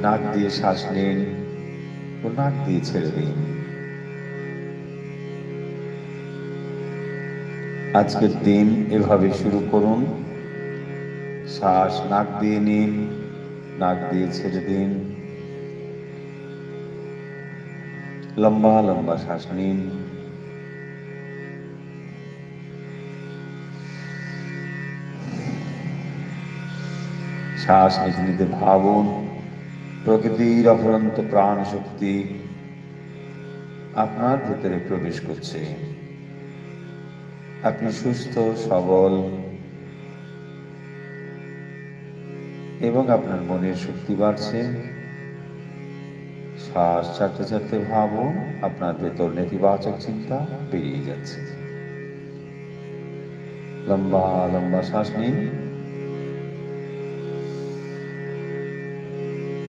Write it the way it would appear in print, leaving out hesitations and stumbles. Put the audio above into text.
নাক দিয়ে শ্বাস নিন ও নাক দিয়ে ছেড়ে দিন। আজকের দিন এভাবে শুরু করুন। শ্বাস নাক দিয়ে নিন, নাক দিয়ে ছেড়ে দিন। লম্বা লম্বা শ্বাস নিন। শ্বাস নিতে নিতে ভাবুন প্রকৃতির অফুরন্ত প্রাণ শক্তি আপনার ভেতরে প্রবেশ করছে। আপনি সুস্থ, সবল এবং আপনার মনের শক্তি বাড়ছে। শ্বাস ছাড়তে ছাড়তে ভাবুন আপনার ভেতর নেতিবাচক চিন্তা বেরিয়ে যাচ্ছে। লম্বা লম্বা শ্বাস নিন।